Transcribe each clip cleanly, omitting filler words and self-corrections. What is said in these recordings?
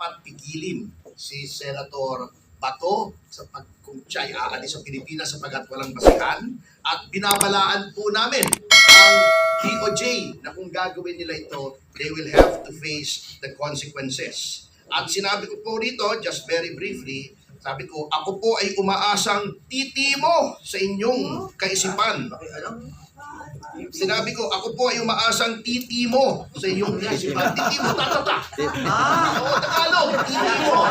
dapat pigilin si Senator Bato kung siya ay aalis sa Pilipinas sapagkat walang basihan. At binabalaan po namin ang DOJ na kung gagawin nila ito, they will have to face the consequences. At sinabi ko po rito, just very briefly, sabi ko, ako po ay umaasang titimo sa inyong kaisipan. Sinabi ko, ako po ay umaasang titimo sa inyong kaisipan. Titimo, tatata. Oo, Tagalog, titimo.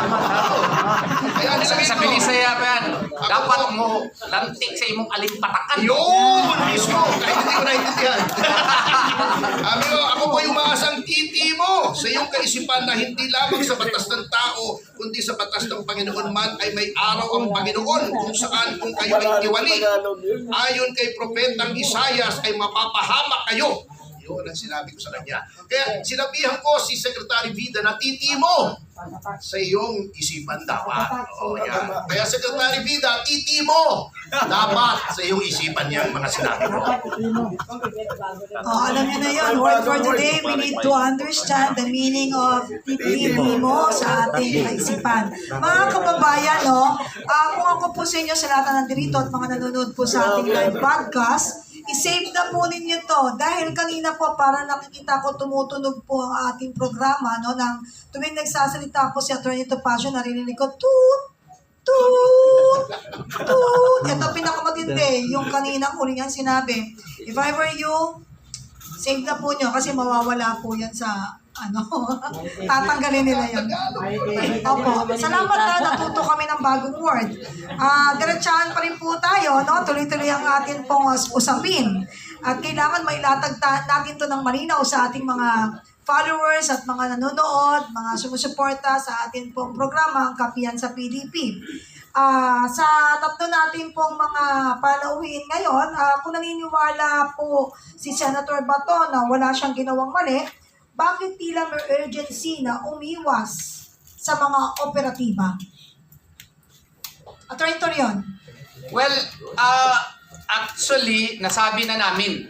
Kaya Sa Binisaya pa yan, dapat mo lantik sa imong alimpatakan. yun mismo, kahit hindi ko naintindihan. Sabi ko, ako po ay umaasang titimo sa iyong kaisipan na hindi lamang sa batas ng tao, kundi sa batas ng Panginoon man ay may araw ang Panginoon kung saan kung kayo ay tiwali. Ayon kay Propetang Isayas ay mapapahamak kayo. Yun ang sinabi ko sa kanya. Kaya sinabihan ko si Secretary Vida na titimo sa iyong isipan dapat. Oo, yan. Kaya Secretary Vida, titimo dapat sa iyong isipan yan mga sinabi ko. Alam niyo na yun. Word for today, we need to understand the meaning of titimo sa ating kaisipan. Mga kababayan, kung ako po sa inyo sa lahat na nandito at mga nanonood po sa ating live podcast, i-save na po ninyo to. Dahil kanina po, para nakikita ko tumutunog po ang ating programa, nang tuwing nagsasalita po si Atty. Topacio, narinig ko, toot, toot, toot. Ito pinakamatindi, yung kaninang uli niyang sinabi. If I were you, save na po nyo kasi mawawala po yan sa tatanggalin nila yan. Opo, salamat na natuto kami ng bagong word. Diretsahan pa rin po tayo, tuloy-tuloy ang atin pong usapin. At kailangan mailatag natin to ng malinaw sa ating mga followers at mga nanonood, mga sumusuporta sa atin pong programa, ang Kapihan sa PDP. Sa tatlo natin pong mga palauhin ngayon, kung naniniwala po si Senator Bato na wala siyang ginawang mali, bakit tila may urgency na umiwas sa mga operatiba? Atty. Torion. Well, actually, nasabi na namin,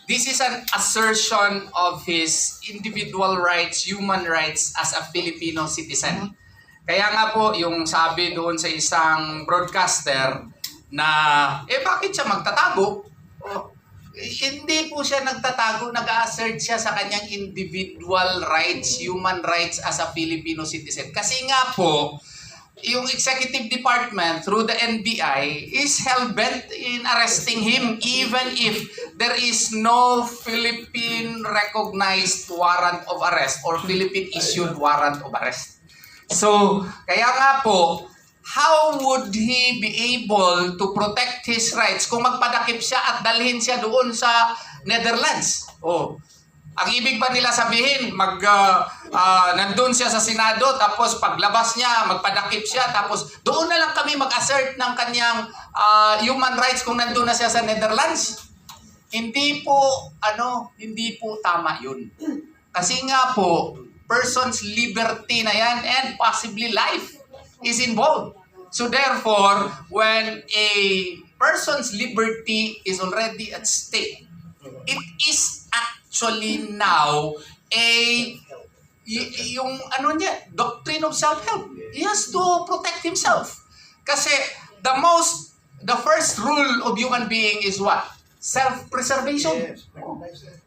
this is an assertion of his individual rights, human rights as a Filipino citizen. Kaya nga po, yung sabi doon sa isang broadcaster na, bakit siya magtatago? Hindi po siya nagtatago, nag-assert siya sa kanyang individual rights, human rights as a Filipino citizen. Kasi nga po, yung executive department through the NBI is hell-bent in arresting him even if there is no Philippine recognized warrant of arrest or Philippine issued warrant of arrest. So, kaya nga po, how would he be able to protect his rights kung magpadakip siya at dalhin siya doon sa Netherlands? Ang ibig ba nila sabihin, nandun siya sa Senado, tapos paglabas niya, magpadakip siya, tapos doon na lang kami mag-assert ng kanyang human rights kung nandun na siya sa Netherlands? Hindi po tama yun. Kasi nga po, person's liberty na yan and possibly life is involved. So therefore, when a person's liberty is already at stake, it is actually now doctrine of self-help. He has to protect himself. Kasi the first rule of human being is what? Self-preservation.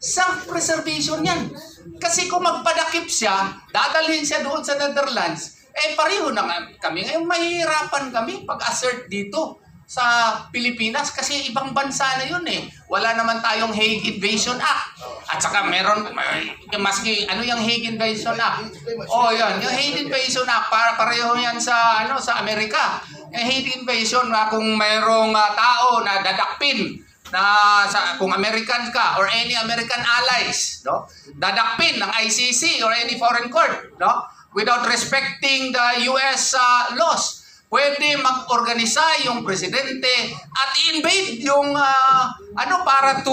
Self-preservation yan. Kasi kung magpadakip siya, dadalhin siya doon sa Netherlands, pareho na kami. Ngayon, mahihirapan kami pag-assert dito sa Pilipinas kasi ibang bansa na yun Wala naman tayong Hague Invasion Act. At saka meron, maski, yung Hague Invasion Act? Yan. Yung Hague Invasion Act, pareho yan sa Amerika. Yung Hague Invasion, kung mayroong tao na dadakpin, kung American ka or any American allies, dadakpin ng ICC or any foreign court, without respecting the US laws. pwede mag-organisa yung presidente at invade yung para to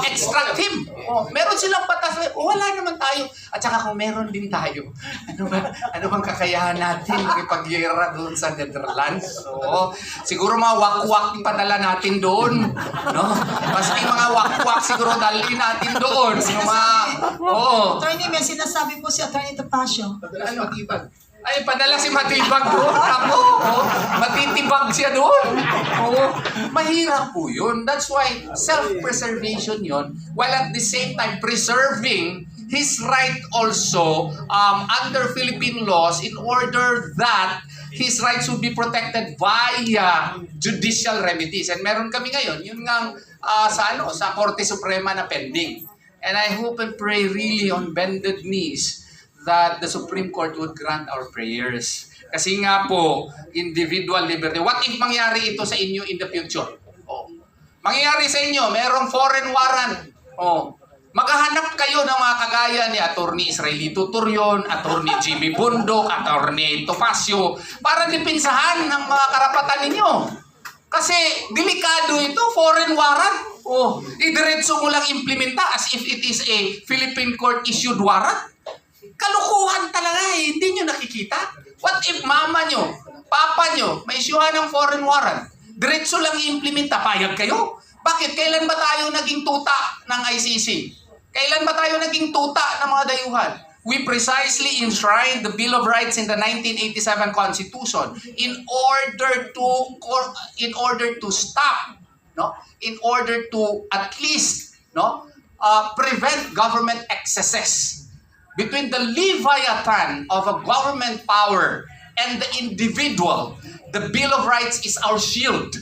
extract him. Meron silang batas. Wala naman tayo. At saka kung meron din tayo, ano bang kakayahan natin ipag-gira doon sa Netherlands? Siguro mga wakwak padala natin doon, no? Maski mga wakwak siguro dalhin natin doon. Yung mga Attorney, may sinasabi po si Attorney Topacio. Ano, matibag. ay, padala si Matibag doon. Ako, matitibag siya doon. Mahirap po yun. That's why self-preservation yun, while at the same time preserving his right also under Philippine laws in order that his rights would be protected via judicial remedies. And meron kami ngayon, yun nga sa Korte Suprema na pending. And I hope and pray really on bended knees that the Supreme Court would grant our prayers. Kasi nga po, individual liberty. What if mangyari ito sa inyo in the future? Mangyayari sa inyo, merong foreign warrant. Maghahanap kayo ng mga kagaya ni Attorney Israelito Turion, Attorney Jimmy Bundok, Attorney Topacio, para dipinsahan ng mga karapatan ninyo. Kasi delikado ito, foreign warrant. Idiretso mo lang implementa as if it is a Philippine court-issued warrant. Kalukuhan talaga hindi nyo nakikita. What if mama nyo, papa nyo, may isyuhan ng foreign warrant? Diretso lang i-implementa, payag kayo? Bakit? Kailan ba tayo naging tuta ng ICC? Kailan ba tayo naging tuta ng mga dayuhan? We precisely enshrined the Bill of Rights in the 1987 Constitution in order to stop, in order to at least prevent government excesses. Between the leviathan of a government power and the individual, the Bill of Rights is our shield.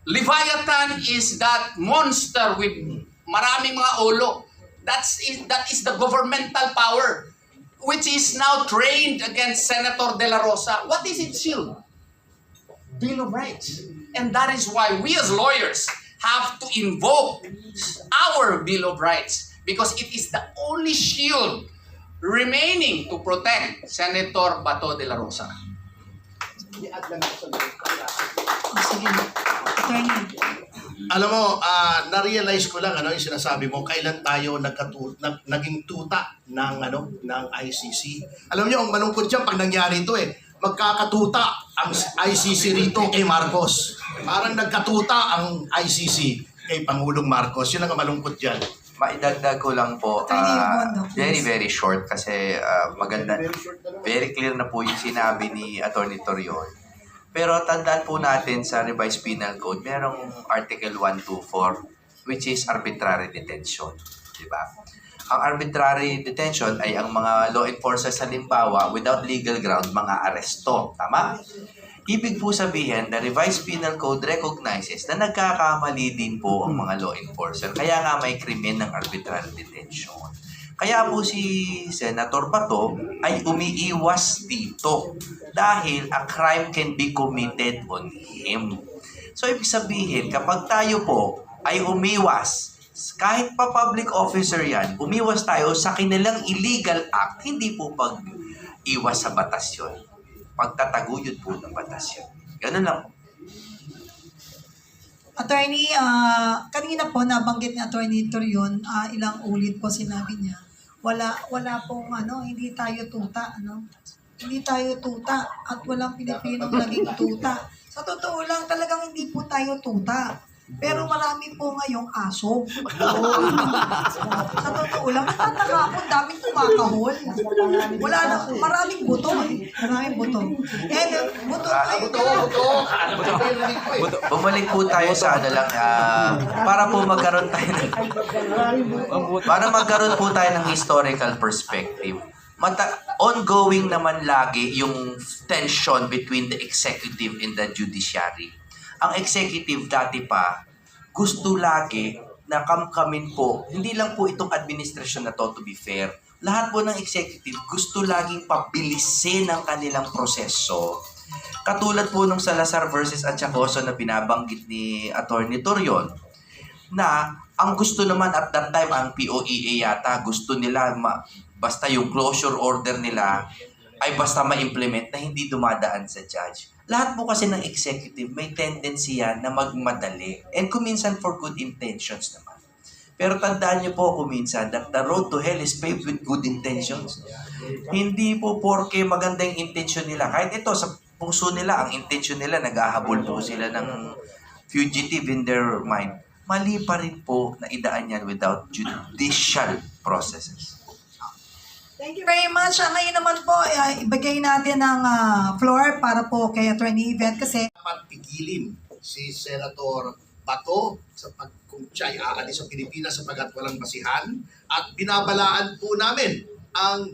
Leviathan is that monster with maraming mga ulo. That is the governmental power, which is now trained against Senator De La Rosa. What is its shield? Bill of Rights. And that is why we as lawyers have to invoke our Bill of Rights, because it is the only shield remaining to protect Senator Bato de la Rosa. Sige. Attorney. Alam mo, na-realize ko lang yung sinasabi mo, kailan tayo naging tuta ng ICC. Alam niyo, ang malungkot diyan pag nangyari ito magkakatuta ang ICC rito kay Marcos. Parang nagkatuta ang ICC kay Pangulong Marcos. Yun ang malungkot diyan. Maidagdag ko lang po, very short kasi maganda, very clear na po yung sinabi ni Attorney Torion. Pero tandaan po natin sa Revised Penal Code, merong Article 124 which is arbitrary detention. Diba? Ang arbitrary detention ay ang mga law enforcers halimbawa without legal ground, mga aresto. Tama? Ibig po sabihin, the Revised Penal Code recognizes na nagkakamali din po ang mga law enforcer. Kaya nga may krimen ng arbitrary detention. Kaya po si Senator Bato ay umiiwas dito dahil a crime can be committed on him. So ibig sabihin, kapag tayo po ay umiwas, kahit pa public officer yan, umiwas tayo sa kanilang illegal act, hindi po pag-iwas sa batas yun. Pagtataguyod po ng batas yun. Ganun lang. Attorney, kanina po nabanggit ni Attorney Torion, ilang ulit po sinabi niya, wala pong hindi tayo tuta, Hindi tayo tuta at walang Pilipinong naging tuta. Sa totoo lang, talagang hindi po tayo tuta. Pero marami po ngayong aso. Sa totoo lang, natataka ako, daming kumakahol. Wala na, maraming buto Maraming buto. Bumalik po tayo sa para po magkaroon tayo ng historical perspective. Ongoing naman lagi yung tension between the executive and the judiciary. Ang executive dati pa, gusto lagi na kamkamin po, hindi lang po itong administrasyon na to be fair. Lahat po ng executive gusto laging pabilisin ang kanilang proseso. Katulad po nung Salazar versus Achacoso na binabanggit ni Attorney Torion, na ang gusto naman at that time, ang POEA yata, gusto nila, basta yung closure order nila ay basta ma-implement na hindi dumadaan sa judge. Lahat po kasi ng executive may tendency yan na magmadali. And kuminsan for good intentions naman. Pero tandaan niyo po kuminsan that the road to hell is paved with good intentions. Hindi po porke maganda yung intention nila. Kahit ito, sa puso nila, ang intention nila, nag-ahabol po sila ng fugitive in their mind. Mali pa rin po na idaan yan without judicial processes. Thank you very much. Ngayon naman po, ibigay natin ang floor para po kay Attorney Yvette kasi Dapat pigilin si Senator Bato kung siya ay aalis sa Pilipinas sapagkat walang basihan at binabalaan po namin ang